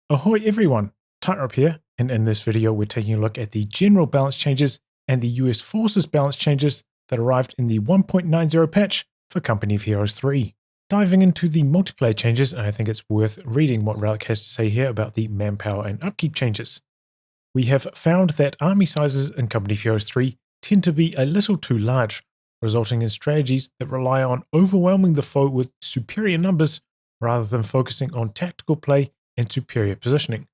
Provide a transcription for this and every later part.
Ahoy everyone, Tightrope here, and in this video we're taking a look at the general balance changes and the US Forces balance changes that arrived in the 1.90 patch for Company of Heroes 3. Diving into the multiplayer changes, I think it's worth reading what Relic has to say here about the manpower and upkeep changes. We have found that army sizes in Company of Heroes 3 tend to be a little too large, resulting in strategies that rely on overwhelming the foe with superior numbers rather than focusing on tactical play and superior positioning.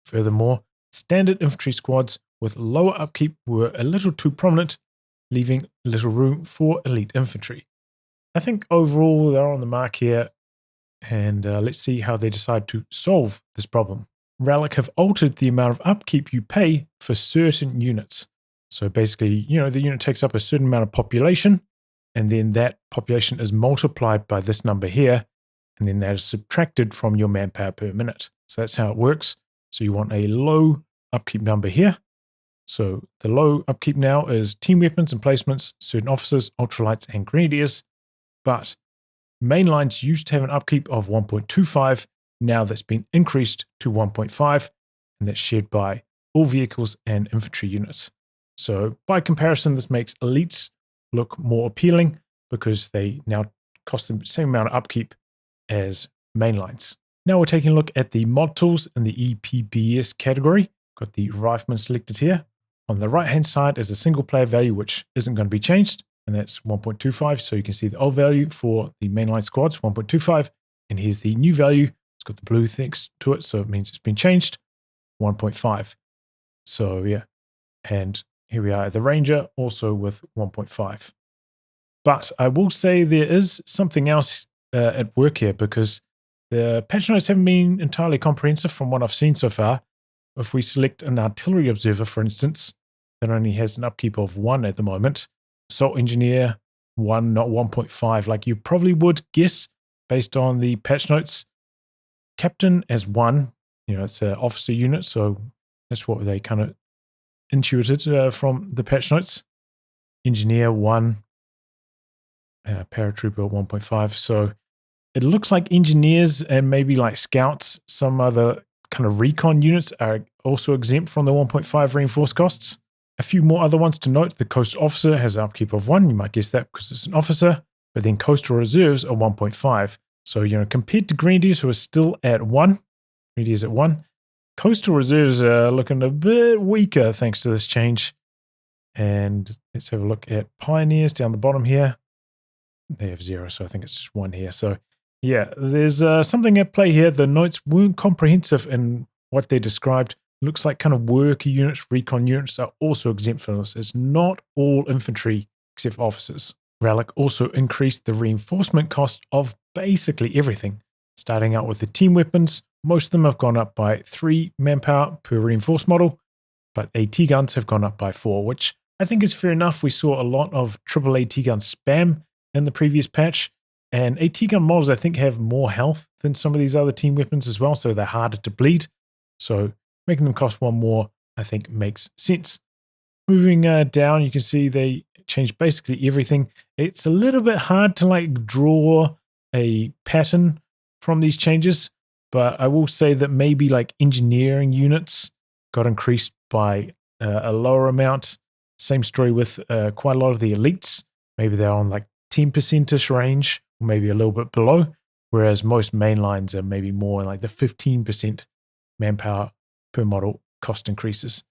Furthermore, standard infantry squads with lower upkeep were a little too prominent, leaving little room for elite infantry. I think overall they're on the mark here, and let's see how they decide to solve this problem. Relic have altered the amount of upkeep you pay for certain units. So basically, the unit takes up a certain amount of population, and then that population is multiplied by this number here, and then that is subtracted from your manpower per minute. So that's how it works. So you want a low upkeep number here. So the low upkeep now is team weapons and placements, certain officers, ultralights, and grenadiers. But mainlines used to have an upkeep of 1.25. Now that's been increased to 1.5, and that's shared by all vehicles and infantry units. So by comparison, this makes elites look more appealing because they now cost the same amount of upkeep as mainlines. Now we're taking a look at the mod tools in the EPBS category. Got the Rifleman selected here. On the right hand side is a single player value which isn't going to be changed, and that's 1.25. So you can see the old value for the mainline squads, 1.25, and here's the new value. It's got the blue things to it, so it means it's been changed, 1.5. So yeah, and here we are at the Ranger, also with 1.5. But I will say there is something else at work here, because the patch notes haven't been entirely comprehensive from what I've seen so far. If we select an artillery observer, for instance, that only has an upkeep of 1 at the moment, assault engineer 1, not 1.5, like you probably would guess based on the patch notes. Captain as 1, it's an officer unit, so that's what they kind of intuited from the patch notes. Engineer 1, paratrooper 1.5. So it looks like engineers and maybe like scouts, some other kind of recon units are also exempt from the 1.5 reinforced costs. A few more other ones to note. The coast officer has an upkeep of 1. You might guess that because it's an officer, but then coastal reserves are 1.5. So, compared to grenadiers who are still at 1, grenadiers at 1, coastal reserves are looking a bit weaker thanks to this change. And let's have a look at pioneers down the bottom here. They have 0, so I think it's just 1 here. So yeah, there's something at play here. The notes weren't comprehensive in what they described. Looks like kind of worker units, recon units are also exempt from this. It's not all infantry except officers. Relic also increased the reinforcement cost of basically everything. Starting out with the team weapons, most of them have gone up by 3 manpower per reinforced model, but AT guns have gone up by 4, which I think is fair enough. We saw a lot of triple AT gun spam in the previous patch, and AT gun models I think have more health than some of these other team weapons as well, so they're harder to bleed. So making them cost 1 more I think makes sense. Moving down, you can see they changed basically everything. It's a little bit hard to draw a pattern from these changes, but I will say that maybe engineering units got increased by a lower amount. Same story with quite a lot of the elites. Maybe they're on 10%ish range, or maybe a little bit below, whereas most mainlines are maybe more in the 15% manpower per model cost increases.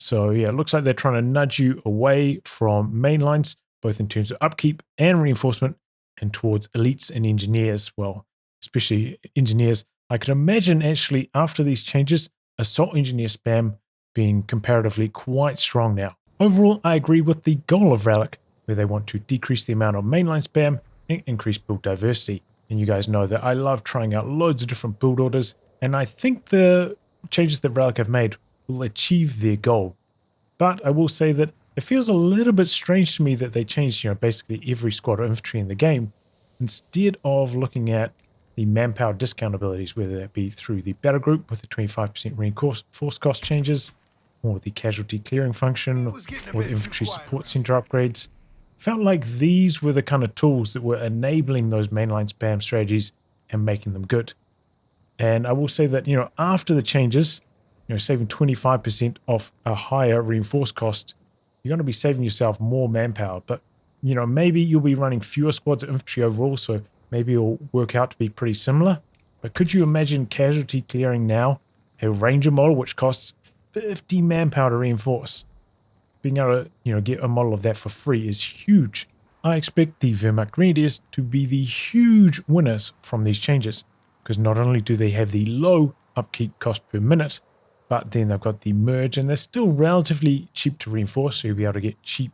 So yeah, it looks like they're trying to nudge you away from mainlines, both in terms of upkeep and reinforcement, and towards elites and engineers. Well, especially engineers. I can imagine actually after these changes, assault engineer spam being comparatively quite strong now. Overall, I agree with the goal of Relic, where they want to decrease the amount of mainline spam and increase build diversity. And you guys know that I love trying out loads of different build orders, and I think the changes that Relic have made will achieve their goal. But I will say that it feels a little bit strange to me that they changed, basically every squad of infantry in the game, instead of looking at the manpower discount abilities, whether that be through the battle group with the 25% reinforce cost changes, or the casualty clearing function, or the infantry support center upgrades. Felt like these were the kind of tools that were enabling those mainline spam strategies and making them good. And I will say that, after the changes, saving 25% off a higher reinforced cost, you're going to be saving yourself more manpower. But, maybe you'll be running fewer squads of infantry overall, so maybe it'll work out to be pretty similar. But could you imagine casualty clearing now a Ranger model which costs 50 manpower to reinforce? Being able to, get a model of that for free is huge. I expect the Wehrmacht Grenadiers to be the huge winners from these changes, because not only do they have the low upkeep cost per minute, but then they've got the merge, and they're still relatively cheap to reinforce, so you'll be able to get cheap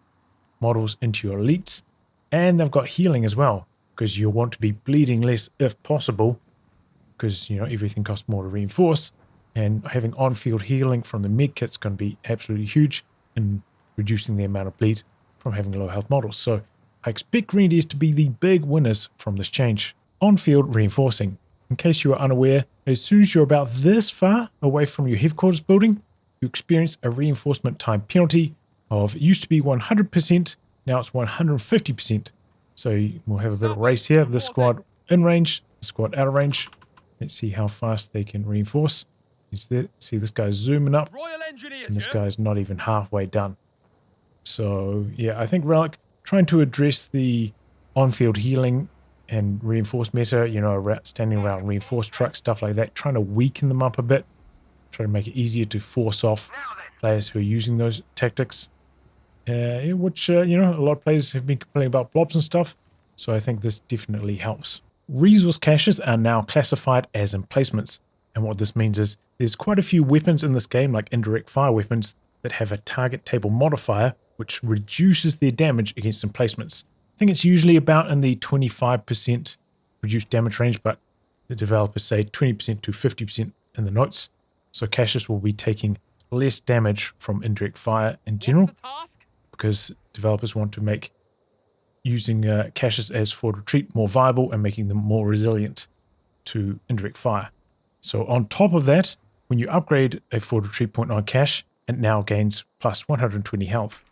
models into your elites. And they've got healing as well, because you'll want to be bleeding less if possible, because everything costs more to reinforce, and having on-field healing from the med kit's going to be absolutely huge in reducing the amount of bleed from having low health models. So I expect Grenadiers to be the big winners from this change. On-field reinforcing. In case you are unaware, as soon as you're about this far away from your headquarters building, you experience a reinforcement time penalty of, it used to be 100%, now it's 150%. So we'll have a bit of a race here. This squad in range, the squad out of range. Let's see how fast they can reinforce. See, this guy's zooming up, and this guy's not even halfway done. So yeah, I think Relic trying to address the on-field healing and reinforced meta, standing around reinforced trucks, stuff like that, trying to weaken them up a bit, trying to make it easier to force off players who are using those tactics, which, a lot of players have been complaining about blobs and stuff, so I think this definitely helps. Resource caches are now classified as emplacements, and what this means is there's quite a few weapons in this game, like indirect fire weapons, that have a target table modifier, which reduces their damage against emplacements. I think it's usually about in the 25% reduced damage range, but the developers say 20% to 50% in the notes. So caches will be taking less damage from indirect fire in general, because developers want to make using caches as forward retreat more viable and making them more resilient to indirect fire. So on top of that, when you upgrade a forward retreat point on cache, it now gains plus 120 health.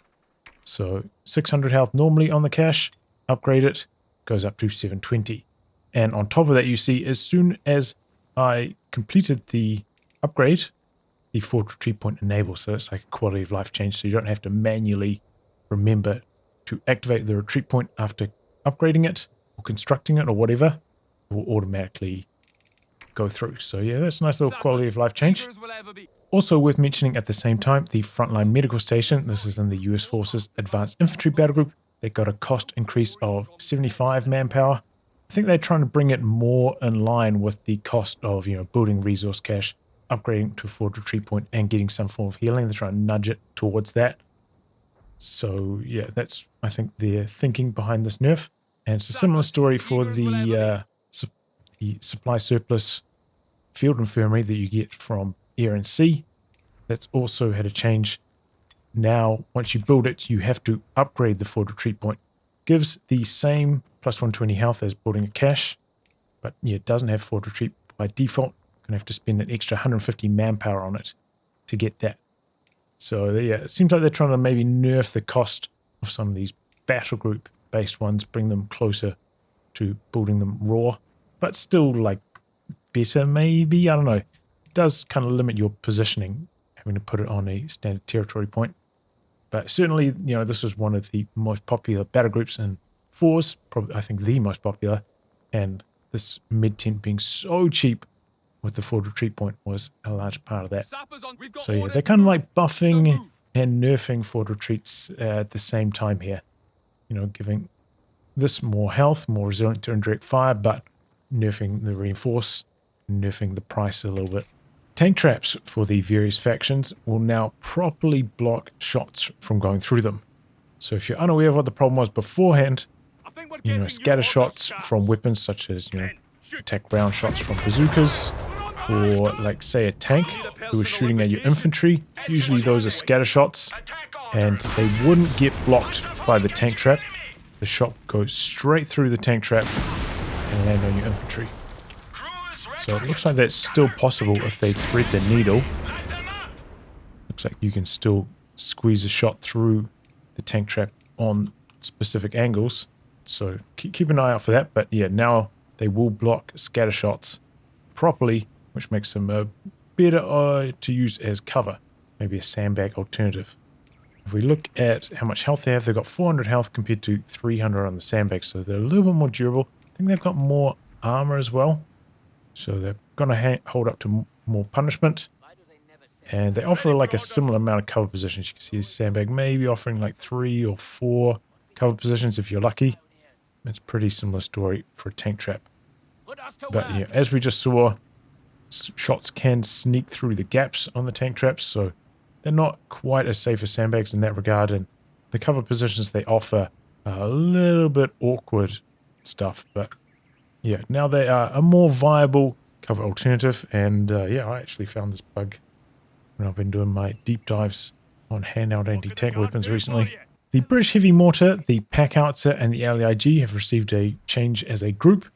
So 600 health normally on the cache, upgrade it, goes up to 720. And on top of that, you see, as soon as I completed the upgrade, the forward retreat point enables. So it's like a quality of life change. So you don't have to manually remember to activate the retreat point after upgrading it or constructing it or whatever. It will automatically go through. So yeah, that's a nice little quality of life change. Also worth mentioning at the same time, the frontline medical station. This is in the US Forces Advanced Infantry Battle Group. They got a cost increase of 75 manpower. I think they're trying to bring it more in line with the cost of, building resource cache, upgrading to a forward retreat point, and getting some form of healing. They're trying to nudge it towards that. So yeah, that's, I think, their thinking behind this nerf. And it's a similar story for the supply surplus field infirmary that you get from Air and Sea. That's also had a change. Now, once you build it, you have to upgrade the forward retreat point. Gives the same plus 120 health as building a cache, but yeah, it doesn't have forward retreat by default. Going to have to spend an extra 150 manpower on it to get that. So yeah, it seems like they're trying to maybe nerf the cost of some of these battle group based ones, bring them closer to building them raw, but still like better maybe, I don't know. It does kind of limit your positioning, having to put it on a standard territory point. But certainly, this was one of the most popular battle groups in 4s, probably I think the most popular, and this mid-tent being so cheap with the forward retreat point was a large part of that. So yeah, they're kind of like buffing and nerfing forward retreats at the same time here. Giving this more health, more resilient to indirect fire, but nerfing the reinforce, nerfing the price a little bit. Tank traps for the various factions will now properly block shots from going through them. So if you're unaware of what the problem was beforehand, scatter shots from weapons such as, attack round shots from bazookas, or like say a tank who was shooting at your infantry, usually those are scatter shots, and they wouldn't get blocked by the tank trap. The shot goes straight through the tank trap and land on your infantry. So it looks like that's still possible if they thread the needle. Looks like you can still squeeze a shot through the tank trap on specific angles. So keep an eye out for that. But yeah, now they will block scatter shots properly which makes them better to use as cover, maybe a sandbag alternative. If we look at how much health they have, they've got 400 health compared to 300 on the sandbag, so they're a little bit more durable. I think they've got more armor as well, so they're going to hold up to more punishment. And they offer like a similar amount of cover positions. You can see the sandbag maybe offering like 3 or 4 cover positions if you're lucky. It's a pretty similar story for a tank trap. But yeah, as we just saw, shots can sneak through the gaps on the tank traps, so they're not quite as safe as sandbags in that regard, and the cover positions they offer are a little bit awkward stuff, but yeah, now they are a more viable cover alternative, and yeah, I actually found this bug when I've been doing my deep dives on handheld anti-tank weapons recently. The British Heavy Mortar, the Packhowitzer, and the LEIG have received a change as a group.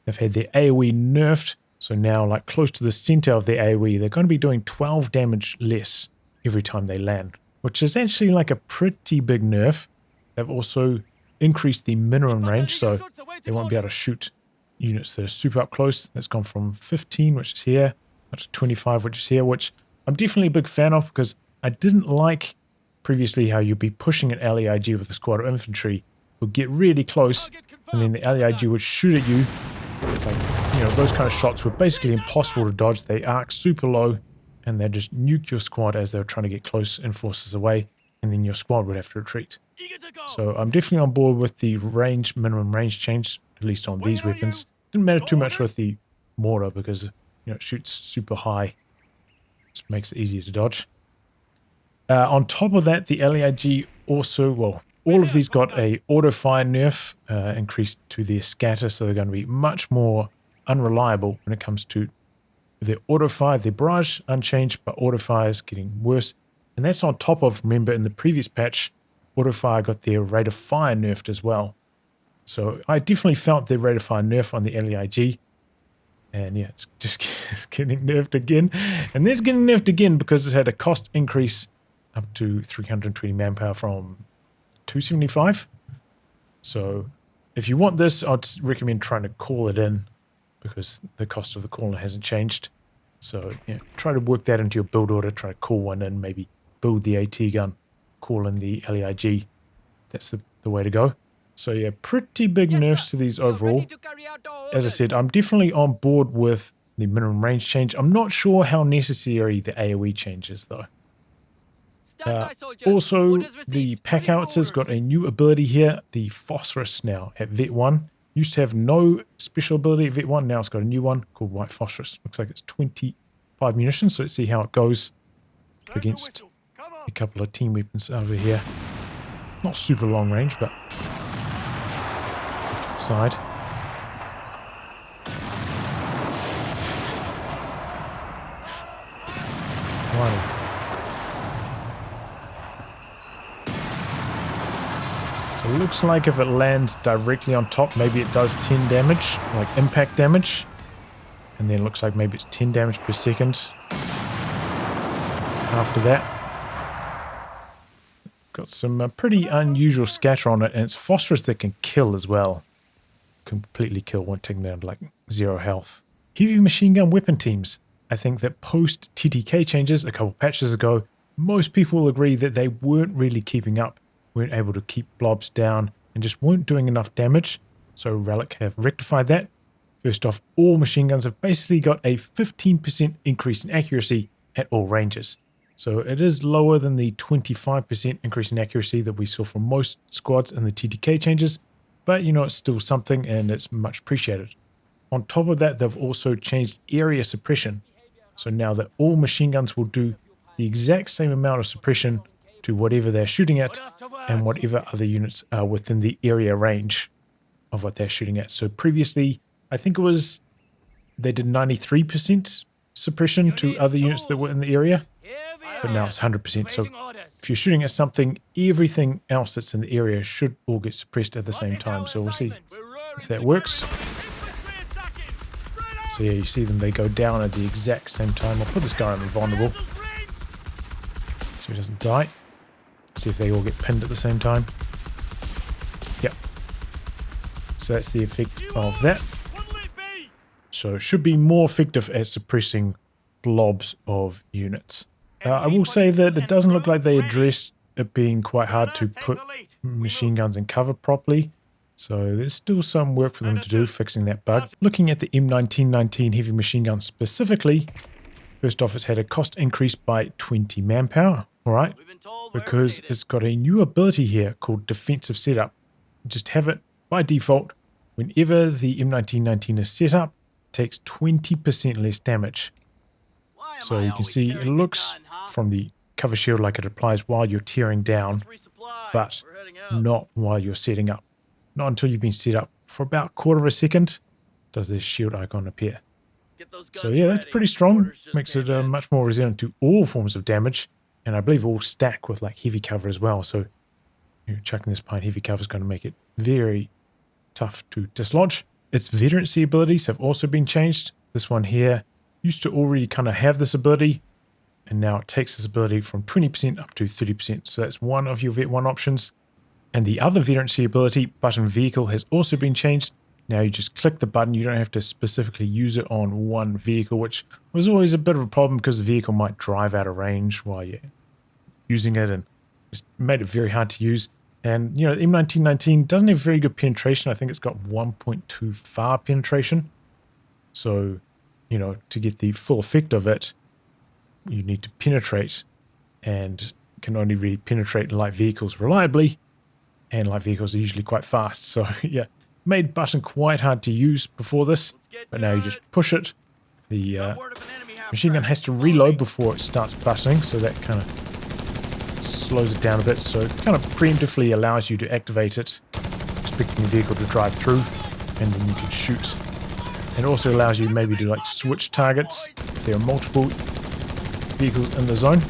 They've had their AoE nerfed, so now like close to the center of their AoE, they're going to be doing 12 damage less every time they land, which is actually like a pretty big nerf. They've also increased the minimum range, so they won't be able to shoot units that are super up close. That's gone from 15, which is here, up to 25, which is here, which I'm definitely a big fan of, because I didn't like previously how you'd be pushing an LEIG with a squad of infantry, would get really close, and then the LEIG would shoot at you. Like, you know, those kind of shots were basically impossible to dodge. They arc super low, and they just nuke your squad as they were trying to get close and forces away, and then your squad would have to retreat. So I'm definitely on board with the minimum range change, at least on these weapons. Didn't matter too much with the mortar because, you know, it shoots super high. Just makes it easier to dodge. On top of that, the LEIG also, well, all of these got a auto-fire nerf increased to their scatter, so they're going to be much more unreliable when it comes to their auto-fire. Their barrage unchanged, but auto-fire is getting worse. And that's on top of, remember, in the previous patch, auto-fire got their rate of fire nerfed as well. So I definitely felt the rate of fire nerf on the LEIG. And yeah, it's getting nerfed again. And it's getting nerfed again because it had a cost increase up to 320 manpower from 275. So if you want this, I'd recommend trying to call it in, because the cost of the call hasn't changed. So yeah, try to work that into your build order, try to call one in, maybe build the AT gun, call in the LEIG. That's the way to go. So yeah, pretty big nerfs to these overall. As I said, I'm definitely on board with the minimum range change. I'm not sure how necessary the AoE change is though. Also, the Packhowitzer's got a new ability here, the Phosphorus now at Vet 1. Used to have no special ability at Vet 1, now it's got a new one called White Phosphorus. Looks like it's 25 munitions, so let's see how it goes against a couple of team weapons over here. Not super long range, but off to the side. Wow. So it looks like if it lands directly on top, maybe it does 10 damage, like impact damage. And then it looks like maybe it's 10 damage per second after that. Got some pretty unusual scatter on it, and it's phosphorus that can kill as well. Completely kill, won't take down to like 0 health. Heavy machine gun weapon teams. I think that post TTK changes a couple patches ago, most people will agree that they weren't really keeping up, weren't able to keep blobs down, and just weren't doing enough damage. So Relic have rectified that. First off, all machine guns have basically got a 15% increase in accuracy at all ranges. So it is lower than the 25% increase in accuracy that we saw from most squads in the TTK changes, but you know, it's still something and it's much appreciated. On top of that, they've also changed area suppression. So now that all machine guns will do the exact same amount of suppression to whatever they're shooting at and whatever other units are within the area range of what they're shooting at. So previously, I think it was, they did 93% suppression to other units that were in the area, but now it's 100%. So if you're shooting at something, everything else that's in the area should all get suppressed at the same time. So we'll see if that works. So yeah, you see them, they go down at the exact same time. I'll put this guy on invulnerable so he doesn't die. See if they all get pinned at the same time. Yep. So that's the effect of that. So it should be more effective at suppressing blobs of units. I will say that it doesn't look like they addressed it being quite hard to put machine guns in cover properly. So there's still some work for them to do fixing that bug. Looking at the M1919 heavy machine gun specifically, first off, it's had a cost increase by 20 manpower. All right, because it's got a new ability here called defensive setup. Just have it by default. Whenever the M1919 is set up, it takes 20% less damage. So you can see it looks from the cover shield like it applies while you're tearing down, but not while you're setting up. Not until you've been set up for about a quarter of a second does this shield icon appear. So yeah, that's pretty strong. Makes it much more resilient to all forms of damage, and I believe all stack with like heavy cover as well. So chucking this behind heavy cover is going to make it very tough to dislodge. Its veterancy abilities have also been changed. This one here used to already kind of have this ability, and now it takes this ability from 20% up to 30%. So that's one of your Vet 1 options. And the other veterancy ability, button vehicle, has also been changed. Now you just click the button. You don't have to specifically use it on one vehicle, which was always a bit of a problem because the vehicle might drive out of range while you're using it, and just made it very hard to use. And, the M1919 doesn't have very good penetration. I think it's got 1.2 far penetration. So, to get the full effect of it, you need to penetrate, and can only really penetrate light vehicles reliably, and light vehicles are usually quite fast. So, yeah, made button quite hard to use before this, but now you just push it. The machine gun has to reload before it starts buttoning, so that kind of slows it down a bit. So it kind of preemptively allows you to activate it, expecting the vehicle to drive through, and then you can shoot. And it also allows you maybe to switch targets if there are multiple vehicles in the zone.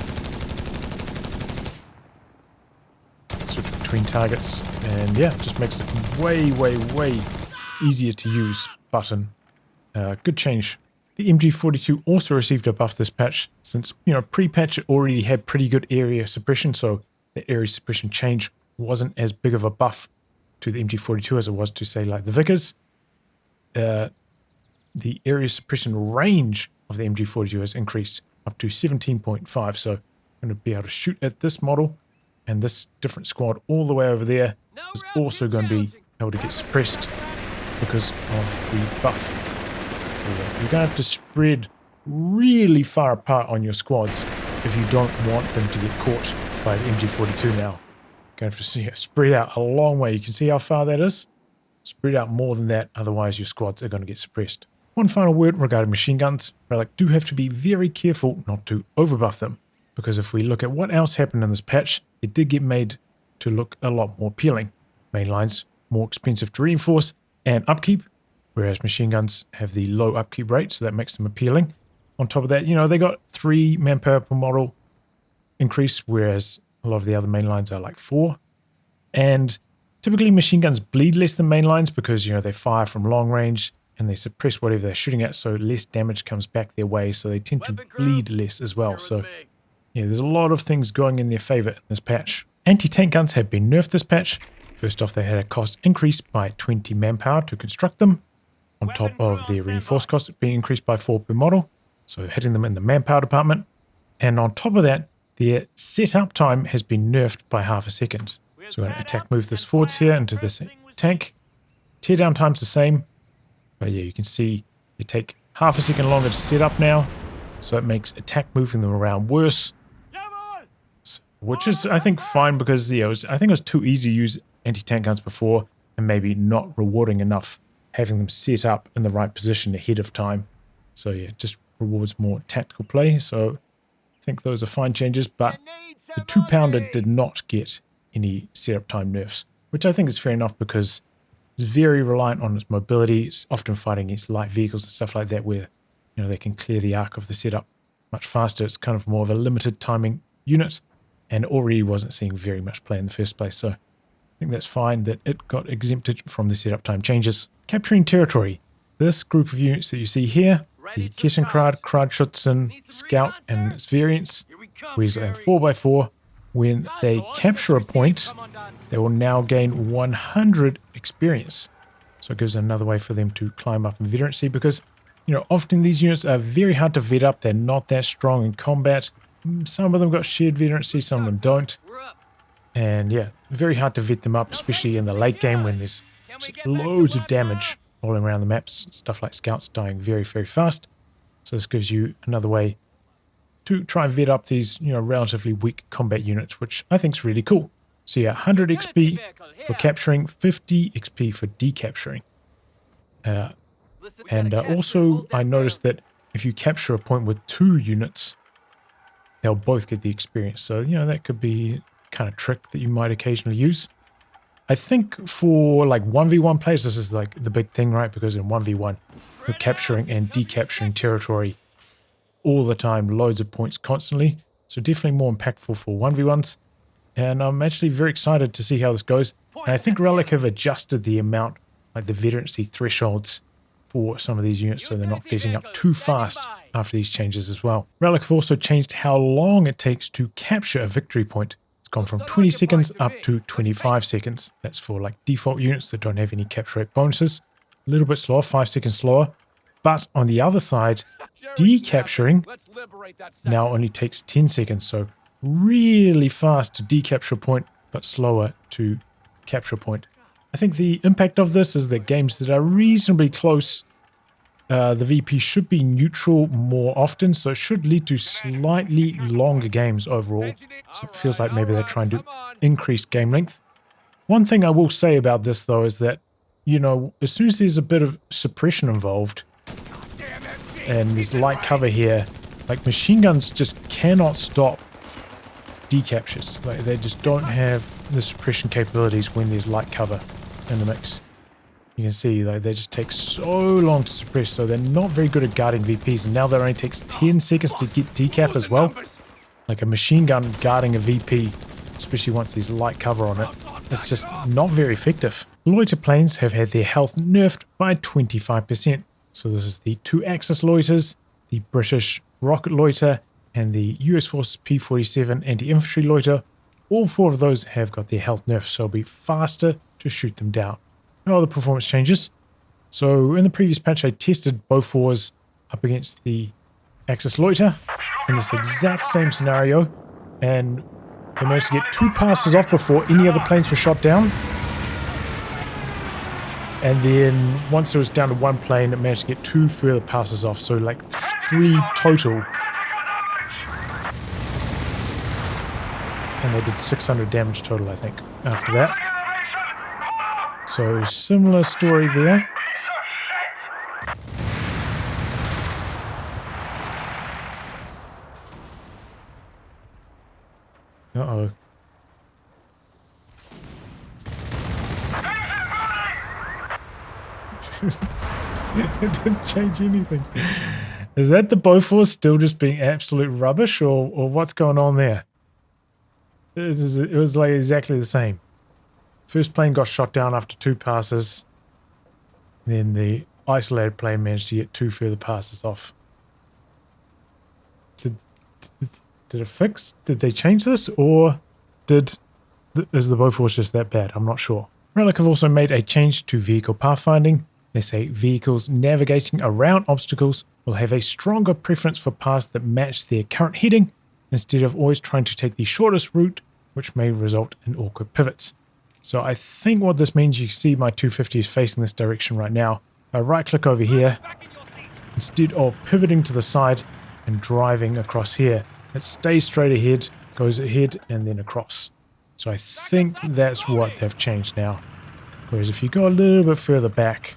Switch between targets, and yeah, just makes it way, way, way easier to use button. Good change. The MG42 also received a buff this patch, since, pre-patch it already had pretty good area suppression, so the area suppression change wasn't as big of a buff to the MG42 as it was to, say, like the Vickers. The area suppression range of the MG42 has increased up to 17.5, so I'm going to be able to shoot at this model, and this different squad all the way over there is also going to be able to get suppressed because of the buff. So yeah, you're going to have to spread really far apart on your squads if you don't want them to get caught by the MG42 now. You're going to have to spread out a long way. You can see how far that is. Spread out more than that, otherwise your squads are going to get suppressed. One final word regarding machine guns. Relic do have to be very careful not to overbuff them, because if we look at what else happened in this patch, it did get made to look a lot more appealing. Mainlines more expensive to reinforce, and upkeep, whereas machine guns have the low upkeep rate, so that makes them appealing. On top of that, they got 3 manpower per model increase, whereas a lot of the other mainlines are like 4. And typically machine guns bleed less than mainlines because, they fire from long range and they suppress whatever they're shooting at, so less damage comes back their way, so they tend to bleed less as well. So, yeah, there's a lot of things going in their favor in this patch. Anti-tank guns have been nerfed this patch. First off, they had a cost increase by 20 manpower to construct them, on top of their reinforced cost being increased by 4 per model, so hitting them in the manpower department. And on top of that, their setup time has been nerfed by half a second. So we're going to attack move this forwards here into this tank. Teardown time's the same, but yeah, you can see they take half a second longer to set up now, so it makes attack moving them around worse. Which is, I think, fine because I think it was too easy to use anti-tank guns before, and maybe not rewarding enough having them set up in the right position ahead of time. So yeah, just rewards more tactical play. So I think those are fine changes, but the 2-pounder did not get any setup time nerfs, which I think is fair enough because it's very reliant on its mobility. It's often fighting against light vehicles and stuff like that where, they can clear the arc of the setup much faster. It's kind of more of a limited timing unit, and already wasn't seeing very much play in the first place. So I think that's fine that it got exempted from the setup time changes. Capturing territory. This group of units that you see here, the Kessenkrad, Kradschützen, Scout and its variants, Weasel and 4x4, when they capture a point, they will now gain 100 experience. So it gives another way for them to climb up in Veterancy, because Often these units are very hard to vet up. They're not that strong in combat. Some of them got shared veterancy, some of them don't. And yeah, very hard to vet them up, especially in the late game when there's loads of damage all around the maps. Stuff like scouts dying very, very fast. So this gives you another way to try and vet up these, relatively weak combat units, which I think is really cool. So yeah, 100 XP for capturing, 50 XP for decapturing. And also I noticed that if you capture a point with 2 units, they'll both get the experience. So, that could be kind of trick that you might occasionally use. I think for like 1v1 players, this is like the big thing, right? Because in 1v1, you're capturing and decapturing territory all the time, loads of points constantly. So definitely more impactful for 1v1s. And I'm actually very excited to see how this goes. And I think Relic have adjusted the amount, like the veterancy thresholds for some of these units, so they're not vetting up too fast after these changes as well. Relic have also changed how long it takes to capture a victory point. It's gone from 20 seconds up to 25 seconds. That's for like default units that don't have any capture rate bonuses. A little bit slower, 5 seconds slower. But on the other side, decapturing now only takes 10 seconds. So really fast to decapture a point, but slower to capture a point. I think the impact of this is that games that are reasonably close, the VP should be neutral more often, so it should lead to slightly longer games overall. So it feels like maybe they're trying to increase game length. One thing I will say about this, though, is that, as soon as there's a bit of suppression involved, and there's light cover here, like machine guns just cannot stop decaptures. Like they just don't have the suppression capabilities when there's light cover in the mix. You can see like they just take so long to suppress, so they're not very good at guarding VPs, and now that only takes 10 seconds to get decap as well. Like a machine gun guarding a VP, especially once there's light cover on it, it's just not very effective. Loiter planes have had their health nerfed by 25%. So this is the 2-axis Loiters, the British Rocket Loiter, and the US Forces P-47 anti-infantry Loiter. All 4 of those have got their health nerfed, so it'll be faster to shoot them down. No other performance changes. So in the previous patch, I tested both 4s up against the Axis Loiter in this exact same scenario, and they managed to get 2 passes off before any other planes were shot down. And then once it was down to 1 plane, it managed to get 2 further passes off, so like 3 total. And they did 600 damage total, I think, after that. So similar story there. Uh-oh. It didn't change anything. Is that the Bofors still just being absolute rubbish, or what's going on there? It was like exactly the same. First plane got shot down after 2 passes. Then the isolated plane managed to get 2 further passes off. Did it fix? Did they change this, or is the Bofors just that bad? I'm not sure. Relic have also made a change to vehicle pathfinding. They say vehicles navigating around obstacles will have a stronger preference for paths that match their current heading, instead of always trying to take the shortest route, which may result in awkward pivots. So I think what this means, you see my 250 is facing this direction right now. I right click over here, instead of pivoting to the side and driving across here, it stays straight ahead, goes ahead and then across. So I think that's what they've changed now. Whereas if you go a little bit further back,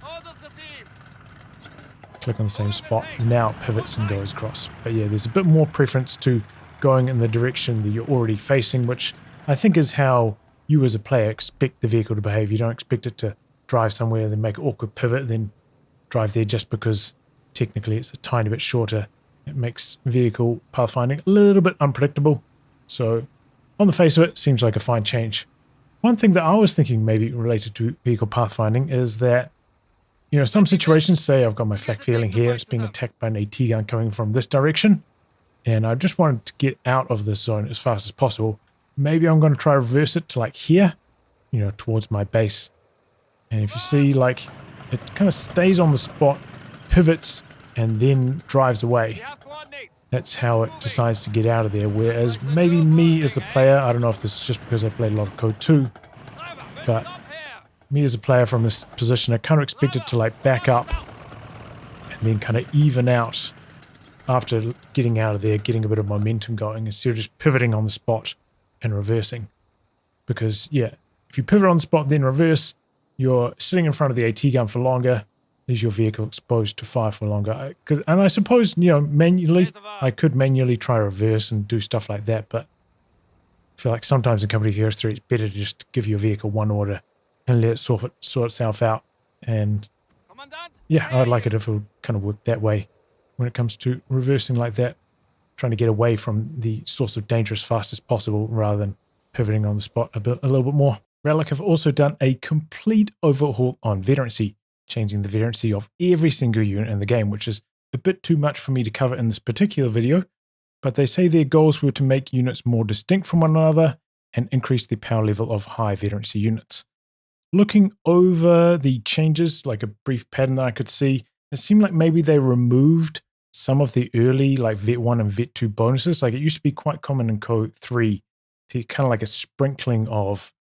click on the same spot, now it pivots and goes across. But yeah, there's a bit more preference to going in the direction that you're already facing, which I think is how you as a player expect the vehicle to behave. You don't expect it to drive somewhere, then make an awkward pivot, then drive there just because technically it's a tiny bit shorter. It makes vehicle pathfinding a little bit unpredictable. So on the face of it, seems like a fine change. One thing that I was thinking maybe related to vehicle pathfinding is that, some situations, say I've got my flak feeling here, it's being attacked by an AT gun coming from this direction, and I just wanted to get out of this zone as fast as possible. Maybe I'm going to try to reverse it to like here, towards my base. And if you see, like, it kind of stays on the spot, pivots, and then drives away. That's how it decides to get out of there. Whereas maybe me as a player, I don't know if this is just because I played a lot of Code 2, but me as a player from this position, I kind of expected to like back up and then kind of even out after getting out of there, getting a bit of momentum going, instead of just pivoting on the spot and reversing. Because, yeah, if you pivot on the spot, then reverse, you're sitting in front of the AT gun for longer, leaves your vehicle exposed to fire for longer. And I suppose, you know, manually, I could manually try reverse and do stuff like that, but I feel like sometimes in Company of Heroes 3, it's better to just give your vehicle one order and let it sort itself out. And yeah, I'd like it if it would kind of work that way when it comes to reversing like that, trying to get away from the source of danger as fast as possible rather than pivoting on the spot a little bit more. Relic have also done a complete overhaul on Veterancy, changing the Veterancy of every single unit in the game, which is a bit too much for me to cover in this particular video, but they say their goals were to make units more distinct from one another and increase the power level of high Veterancy units. Looking over the changes, like a brief pattern that I could see, it seemed like maybe they removed some of the early like Vet 1 and Vet 2 bonuses. Like it used to be quite common in Code 3 to kind of like a sprinkling of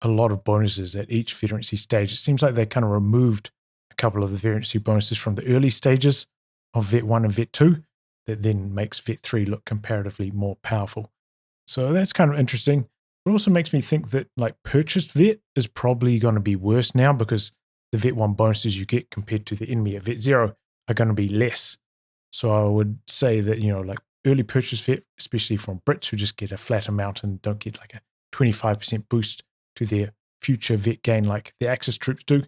a lot of bonuses at each Veterancy stage. It seems like they kind of removed a couple of the Veterancy bonuses from the early stages of Vet 1 and Vet 2 that then makes Vet 3 look comparatively more powerful. So that's kind of interesting. It also makes me think that like purchased Vet is probably going to be worse now because the Vet 1 bonuses you get compared to the enemy at Vet 0 are going to be less. So I would say that, you know, like early purchase Vet, especially from Brits who just get a flat amount and don't get like a 25% boost to their future Vet gain like the Axis troops do,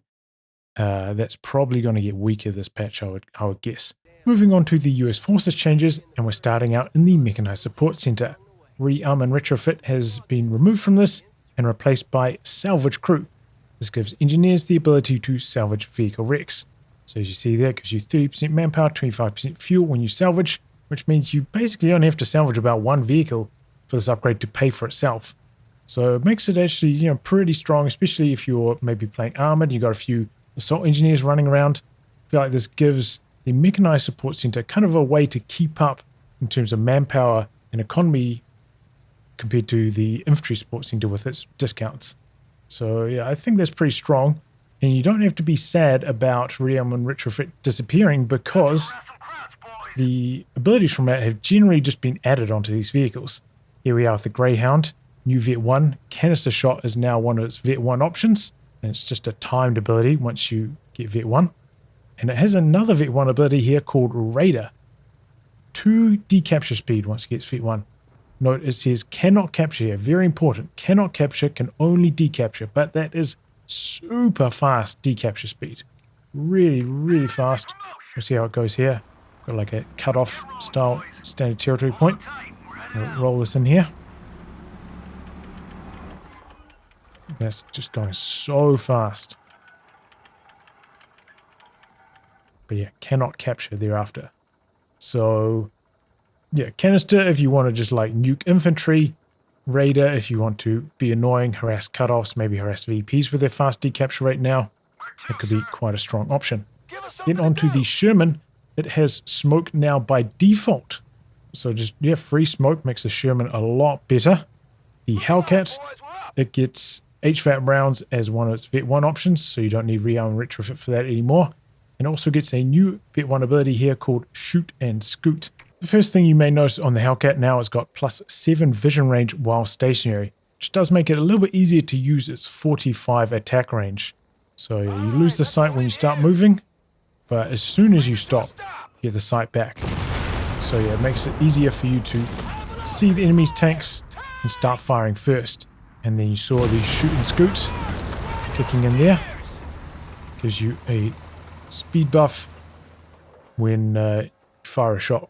that's probably going to get weaker this patch, I would guess. Moving on to the US Forces changes, and we're starting out in the Mechanized Support Center. Rearm and retrofit has been removed from this and replaced by salvage crew. This gives engineers the ability to salvage vehicle wrecks. So as you see there, it gives you 30% manpower, 25% fuel when you salvage, which means you basically only have to salvage about one vehicle for this upgrade to pay for itself. So it makes it actually, you know, pretty strong, especially if you're maybe playing armored, you've got a few assault engineers running around. I feel like this gives the Mechanized Support Center kind of a way to keep up in terms of manpower and economy compared to the Infantry Support Center with its discounts. So yeah, I think that's pretty strong. And you don't have to be sad about Rearm and retrofit disappearing because the abilities from that have generally just been added onto these vehicles. Here we are with the Greyhound. New Vet 1, canister shot is now one of its Vet 1 options, and it's just a timed ability once you get Vet 1. And it has another Vet 1 ability here called Raider. 2 decapture speed once it gets Vet 1. Note it says cannot capture here, very important. Cannot capture, can only decapture, but that is super fast decapture speed. Really, really fast. We'll see how it goes here. Got like a cut-off style standard territory point. We'll roll this in here. That's just going so fast. But yeah, cannot capture thereafter. So yeah, canister if you want to just like nuke infantry. Raider if you want to be annoying, harass cutoffs, maybe harass VPs with their fast decapture rate now. That could be quite a strong option. Then onto the Sherman. It has smoke now by default. So just, yeah, free smoke makes the Sherman a lot better. The Hellcat, it gets HVAP rounds as one of its Vet 1 options, so you don't need Rearm and retrofit for that anymore. And also gets a new Vet 1 ability here called Shoot and Scoot. The first thing you may notice on the Hellcat now is got +7 vision range while stationary, which does make it a little bit easier to use its 45 attack range. So you lose the sight when you start moving, but as soon as you stop, you get the sight back. So yeah, it makes it easier for you to see the enemy's tanks and start firing first. And then you saw the Shoot and Scoot kicking in there. Gives you a speed buff when you fire a shot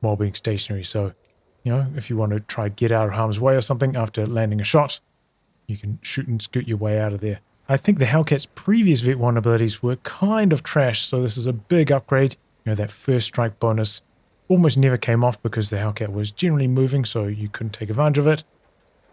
while being stationary. So, you know, if you want to try get out of harm's way or something after landing a shot, you can shoot and scoot your way out of there. I think the Hellcat's previous Vet 1 abilities were kind of trash, so this is a big upgrade. You know, that first strike bonus almost never came off because the Hellcat was generally moving, so you couldn't take advantage of it.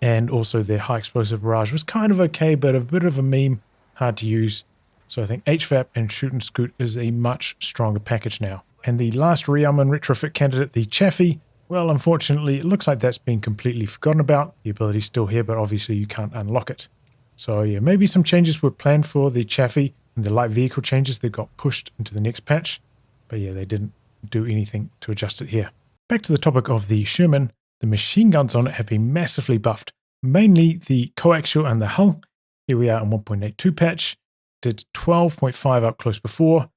And also their high explosive barrage was kind of okay, but a bit of a meme, hard to use. So I think HVAP and Shoot and Scoot is a much stronger package now. And the last Rearm and retrofit candidate, the Chaffee, well, unfortunately, it looks like that's been completely forgotten about. The ability's still here, but obviously you can't unlock it. So yeah, maybe some changes were planned for the Chaffee and the light vehicle changes that got pushed into the next patch. But yeah, they didn't do anything to adjust it here. Back to the topic of the Sherman, the machine guns on it have been massively buffed. Mainly the coaxial and the hull. Here we are in 1.82 patch. Did 12.5 up close before,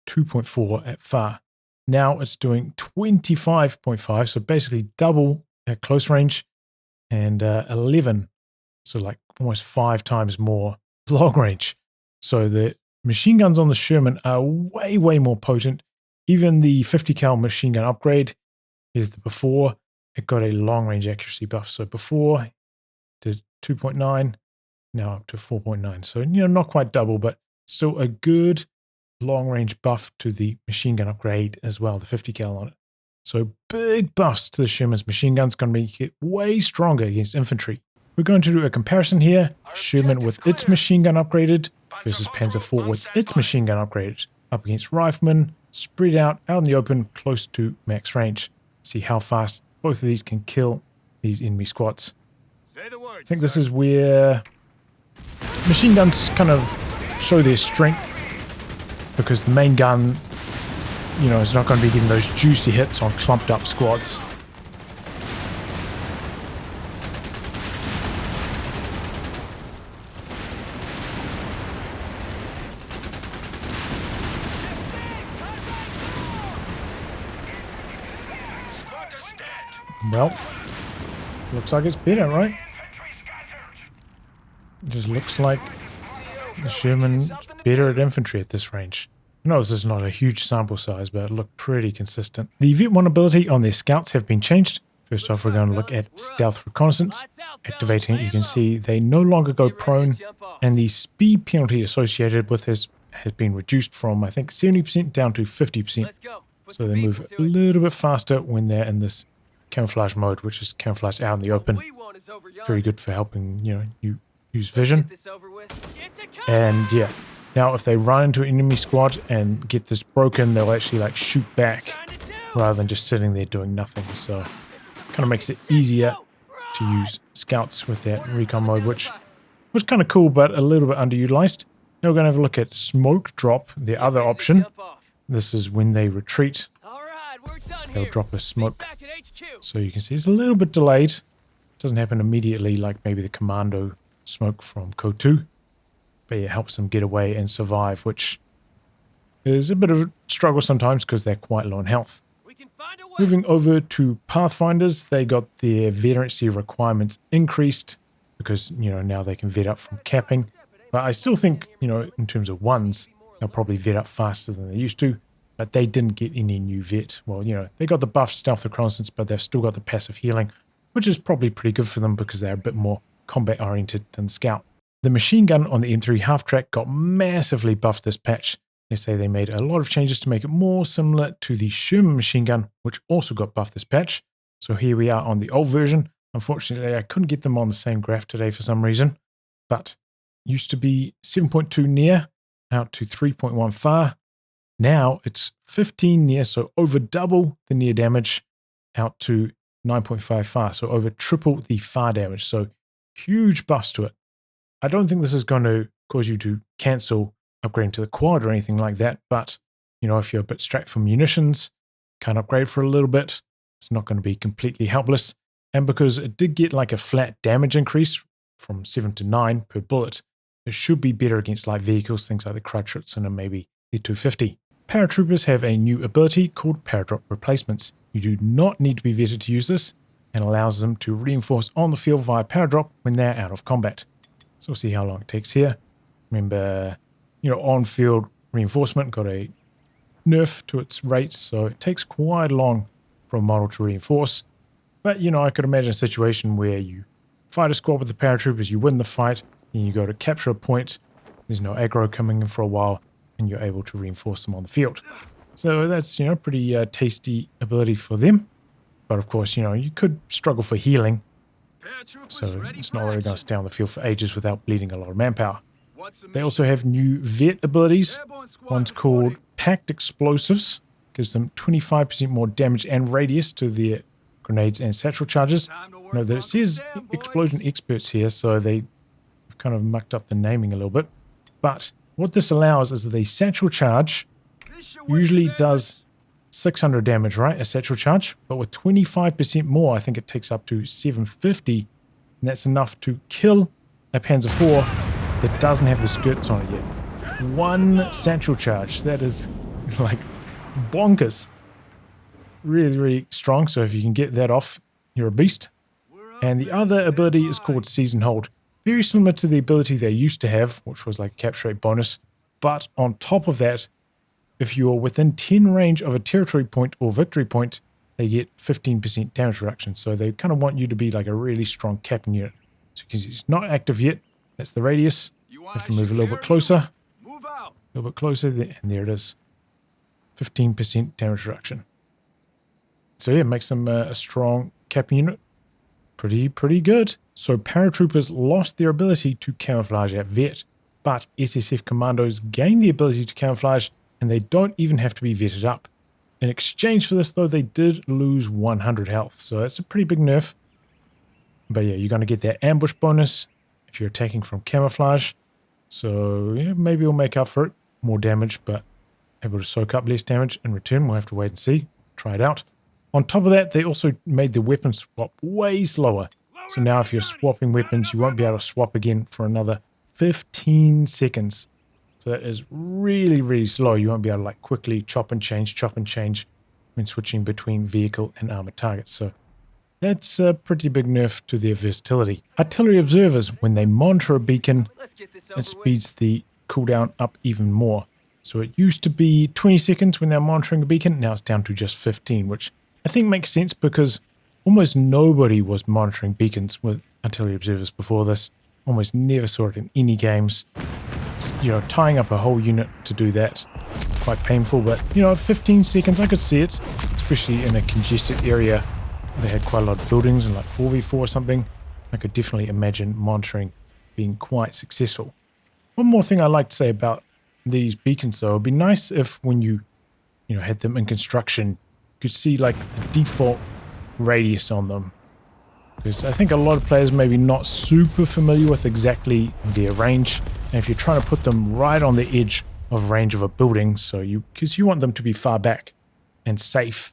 2.4 at far. Now it's doing 25.5, so basically double at close range, and 11, so like almost 5 times more long range. So the machine guns on the Sherman are way, way more potent. Even the 50 cal machine gun upgrade is the before. It got a long range accuracy buff. So before did 2.9, now up to 4.9. So, not quite double, but still a good long range buff to the machine gun upgrade as well, the 50 cal on it. So big buffs to the Sherman's machine guns, going to make it way stronger against infantry. We're going to do a comparison here. Sherman with its machine gun upgraded versus Panzer IV with its machine gun upgraded. Up against riflemen, spread out in the open, close to max range. See how fast both of these can kill these enemy squads. I think this is where machine guns kind of show their strength, because the main gun, is not going to be getting those juicy hits on clumped up squads. Well, looks like it's better, right? It just looks like the Sherman's better at infantry at this range. I know this is not a huge sample size, but it looked pretty consistent. The Vet 1 ability on their scouts have been changed. First off, we're going to look at stealth reconnaissance. Activating it, you can see they no longer go prone, and the speed penalty associated with this has been reduced from, I think, 70% down to 50%. So they move a little bit faster when they're in this camouflage mode, which is camouflage out in the open. Very good for helping, you use vision. And yeah, now if they run into an enemy squad and get this broken, they'll actually shoot back rather than just sitting there doing nothing. So kind of makes it easier to use scouts with that recon mode, which was kind of cool, but a little bit underutilized. Now we're going to have a look at smoke drop, the other option. This is when they retreat. They'll drop a smoke. So you can see it's a little bit delayed. It doesn't happen immediately like maybe the commando smoke from COH3, but it helps them get away and survive, which is a bit of a struggle sometimes because they're quite low in health. Moving over to Pathfinders, they got their veterancy requirements increased because, now they can vet up from capping. But I still think, in terms of ones, they'll probably vet up faster than they used to. But they didn't get any new vet. Well, they got the buff stealth reconnaissance, but they've still got the passive healing, which is probably pretty good for them because they're a bit more combat oriented than scout. The machine gun on the M3 Halftrack got massively buffed this patch. They say they made a lot of changes to make it more similar to the Sherman machine gun, which also got buffed this patch. So here we are on the old version. Unfortunately, I couldn't get them on the same graph today for some reason, but used to be 7.2 near out to 3.1 far. Now it's 15 near, so over double the near damage out to 9.5 far, so over triple the far damage. So huge buffs to it. I don't think this is going to cause you to cancel upgrading to the quad or anything like that, but if you're a bit strapped for munitions, can't upgrade for a little bit, it's not going to be completely helpless. And because it did get a flat damage increase from 7 to 9 per bullet, it should be better against light vehicles, things like the Kreuzschützen and maybe the 250. Paratroopers have a new ability called Paradrop Replacements. You do not need to be vetted to use this, and allows them to reinforce on the field via Paradrop when they're out of combat. So we'll see how long it takes here. Remember, on-field reinforcement got a nerf to its rate, so it takes quite long for a model to reinforce. But, I could imagine a situation where you fight a squad with the paratroopers, you win the fight, and you go to capture a point, there's no aggro coming in for a while, and you're able to reinforce them on the field. So that's, pretty tasty ability for them. But of course, you could struggle for healing. So it's not really going to stay on the field for ages without bleeding a lot of manpower. They also have new vet abilities. One's called Packed Explosives. Gives them 25% more damage and radius to their grenades and satchel charges. Note that it says explosion experts here, so they've kind of mucked up the naming a little bit. But what this allows is the satchel charge usually does 600 damage, right? A satchel charge. But with 25% more, I think it takes up to 750. And that's enough to kill a Panzer IV that doesn't have the skirts on it yet. One satchel charge. That is like bonkers. Really, really strong. So if you can get that off, you're a beast. And the other ability is called Seize and Hold. Very similar to the ability they used to have, which was like a capture rate bonus. But on top of that, if you're within 10 range of a territory point or victory point, they get 15% damage reduction. So they kind of want you to be like a really strong capping unit. So because it's not active yet, that's the radius. You have to move a little bit closer. Move out. A little bit closer, and there it is. 15% damage reduction. So yeah, it makes them a strong capping unit. Pretty good. So paratroopers lost their ability to camouflage at vet, but SSF Commandos gain the ability to camouflage, and they don't even have to be vetted up. In exchange for this, though, they did lose 100 health, so that's a pretty big nerf. But yeah, you're going to get that ambush bonus if you're attacking from camouflage. So yeah, maybe we'll make up for it. More damage, but able to soak up less damage in return. We'll have to wait and see. Try it out. On top of that, they also made the weapon swap way slower. So now if you're swapping weapons, you won't be able to swap again for another 15 seconds. So that is really, really slow. You won't be able to like quickly chop and change when switching between vehicle and armored targets. So that's a pretty big nerf to their versatility. Artillery observers, when they monitor a beacon, it speeds the cooldown up even more. So it used to be 20 seconds when they're monitoring a beacon. Now it's down to just 15, which I think makes sense because almost nobody was monitoring beacons with artillery observers before this. Almost never saw it in any games. Just, tying up a whole unit to do that, quite painful, but 15 seconds, I could see it, especially in a congested area. They had quite a lot of buildings and like 4v4 or something. I could definitely imagine monitoring being quite successful. One more thing I'd like to say about these beacons, though, it'd be nice if when you had them in construction, you could see like the default radius on them. Because I think a lot of players maybe not super familiar with exactly their range. And if you're trying to put them right on the edge of range of a building, because you want them to be far back and safe.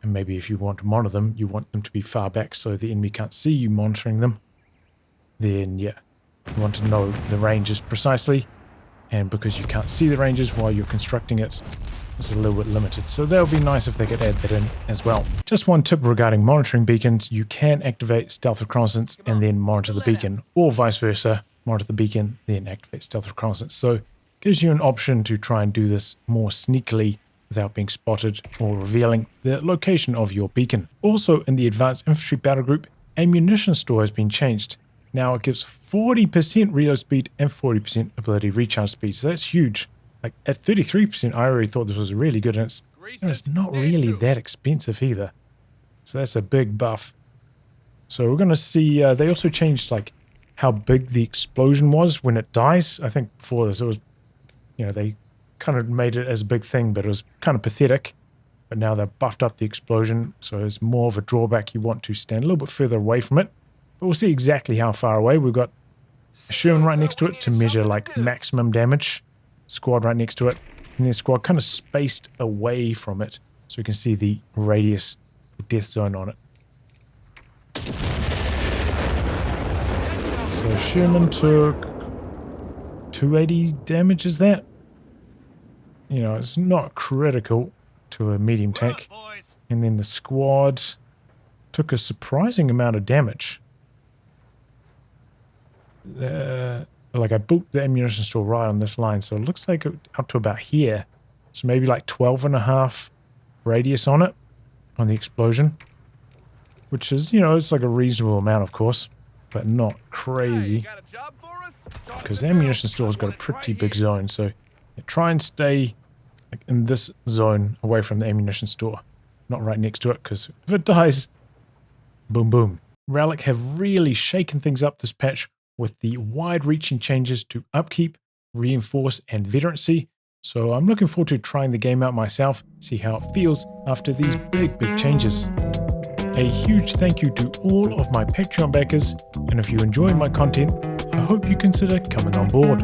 And maybe if you want to monitor them, you want them to be far back so the enemy can't see you monitoring them. Then yeah, you want to know the ranges precisely. And because you can't see the ranges while you're constructing it, it's a little bit limited. So that would be nice if they could add that in as well. Just one tip regarding monitoring beacons, you can activate stealth reconnaissance and then monitor the beacon, or vice versa, monitor the beacon, then activate stealth reconnaissance. So it gives you an option to try and do this more sneakily without being spotted or revealing the location of your beacon. Also in the advanced infantry battle group, ammunition store has been changed. Now it gives 40% reload speed and 40% ability recharge speed. So that's huge. Like at 33%, I already thought this was really good, and it's not really that expensive either. So that's a big buff. So we're going to see, they also changed like how big the explosion was when it dies. I think before this it was, they kind of made it as a big thing, but it was kind of pathetic. But now they've buffed up the explosion, so it's more of a drawback. You want to stand a little bit further away from it. But we'll see exactly how far away. We've got a Sherman right next to it to measure like maximum damage. Squad right next to it, and then squad kind of spaced away from it so we can see the radius, the death zone on it. So Sherman took 280 damage, is that? It's not critical to a medium tank. And then the squad took a surprising amount of damage. Like I built the ammunition store right on this line, so it looks like up to about here. So maybe like 12.5 radius on it, on the explosion. Which is, it's like a reasonable amount, of course, but not crazy. Because the ammunition store's got a pretty big zone, so try and stay like in this zone away from the ammunition store. Not right next to it, because if it dies, boom boom. Relic have really shaken things up this patch with the wide-reaching changes to Upkeep, Reinforce, and Veterancy. So I'm looking forward to trying the game out myself, see how it feels after these big changes. A huge thank you to all of my Patreon backers, and if you enjoy my content, I hope you consider coming on board.